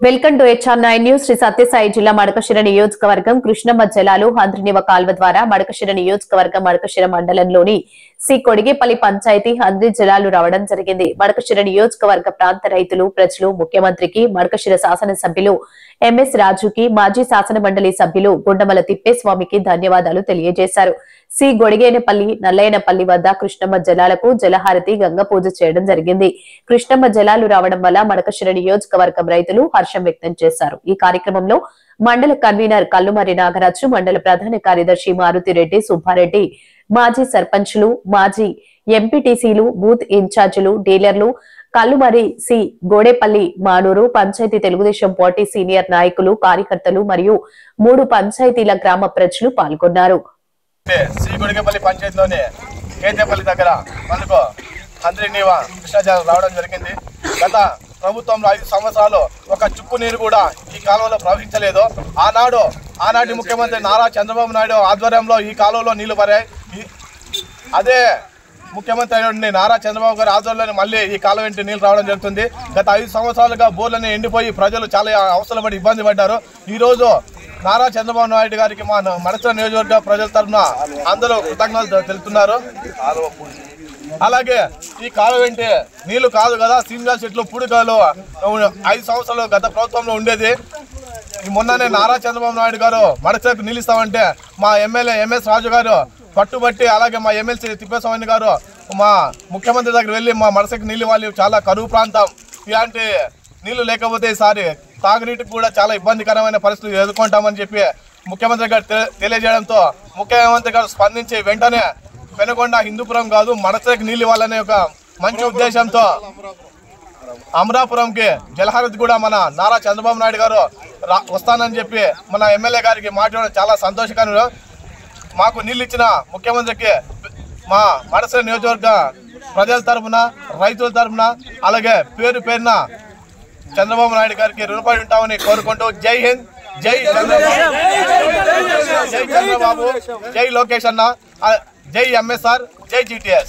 Welcome to HR9 news. Shri Sathya Sai జిల్లా మడకశిర నియోజకవర్గం కృష్ణమ్మ జలాలు హంద్రినివ కాల్వ ద్వారా మడకశిర నియోజకవర్గం మడకశిర మండలంలోని సి కొడిగేపల్లి పంచాయతీ హంద్రి జలాలు రావడం జరిగింది. మడకశిర నియోజకవర్గ ప్రాంత రైతులు, ప్రజలు ముఖ్యమంత్రికి, మడకశిర శాసనసభ్యులు MS రాజుకి, మాజీ శాసన మండలి సభ్యులు గుండమల తిప్పేస్వామికి ధన్యవాదాలు తెలియజేశారు. సి గొడిగేనపల్లి, నల్లయ్యనపల్లి వద్ద కృష్ణమ్మ జలాలకు జలహారతి, గంగ పూజ చేయడం జరిగింది. కృష్ణమ్మ జలాలు రావడం వల్ల మడకశిర నియోజకవర్గం రైతులు హర్షం వ్యక్తం చేశారు. ఈ కార్యక్రమంలో మండల కన్వీనర్ కల్లుమరి నాగరాజు, మండల ప్రధాన కార్యదర్శి మారుతిరెడ్డి, సుబ్బారెడ్డి, మాజీ సర్పంచ్లు, మాజీ ఎంపీటీసీలు, బూత్ ఇన్ఛార్జీలు, డీలర్లు, కల్లుమరి C గోడేపల్లి మానూరు panchayat Telugu Desam party senior నాయకులు, కార్యకర్తలు మరియు 3 పంచాయతీల గ్రామ ప్రజలు పాల్గొన్నారు. సి గొడిగేపల్లి పంచాయతీలోని కేతేపల్లి దగ్గర మనకు హంద్రినివ కృష్ణాజలం రావడం జరిగింది. గత ప్రభుత్వంలో 5 సంవత్సరాలు ఒక చుక్కు నీరు కూడా ఈ కాలువలో ప్రవహించలేదు. ఆనాటి ముఖ్యమంత్రి నారా చంద్రబాబు నాయుడు ఆధ్వర్యంలో ఈ కాలువలో నీళ్లు పారాయి. అదే ముఖ్యమంత్రి అయిన నారా చంద్రబాబు గారి ఆధ్వర్యంలో మళ్ళీ ఈ కాలువ వెంట నీళ్లు రావడం జరుగుతుంది. గత 5 సంవత్సరాలుగా బోర్లన్నీ ఎండిపోయి ప్రజలు చాలా అవసరం పడి ఇబ్బంది పడ్డారు. ఈ రోజు నారా చంద్రబాబు నాయుడు గారికి మా మడకశిర నియోజకవర్గ ప్రజల తరఫున అందరూ కృతజ్ఞతలు తెలుపుతున్నారు. అలాగే ఈ కాలువ వెంటే నీళ్లు కాదు కదా, సీనియర్ చెట్లు పూడికాలు 5 సంవత్సరాలు గత ప్రభుత్వంలో ఉండేది. మొన్ననే నారా చంద్రబాబు నాయుడు గారు మడకశిరకు నీళ్ళు ఇస్తామంటే మా ఎమ్మెల్యే MS రాజు గారు పట్టుబట్టి, అలాగే మా ఎమ్మెల్సీ తిప్పేస్వామి గారు మా ముఖ్యమంత్రి దగ్గర వెళ్ళి మా మడకశిరకు నీళ్ళు వాళ్ళు చాలా కరువు ప్రాంతం, ఇలాంటి నీళ్లు లేకపోతే ఈసారి తాగునీటికి కూడా చాలా ఇబ్బందికరమైన పరిస్థితులు ఎదుర్కొంటామని చెప్పి ముఖ్యమంత్రి గారు తెలియజేయడంతో ముఖ్యమంత్రి గారు స్పందించి వెంటనే పెనుకొండ, హిందూపురం కాదు మడకశిరకు నీళ్ళు ఇవ్వాలనే ఒక మంచి ఉద్దేశంతో అమరాపురంకి జలహారతి కూడా మన నారా చంద్రబాబు నాయుడు గారు వస్తానని చెప్పి మన ఎమ్మెల్యే గారికి మాట్లాడడం చాలా సంతోషకరం. మాకు నీళ్ళు ఇచ్చిన ముఖ్యమంత్రికి మా మడకశిర నియోజకవర్గ ప్రజల తరఫున, రైతుల తరఫున, అలాగే పేరు పేరున చంద్రబాబు నాయుడు గారికి రుణపడి ఉంటామని కోరుకుంటూ జై హింద్, జై చంద్రబాబు, జై లోకేష్ అన్న, జై MSR, జై GTS.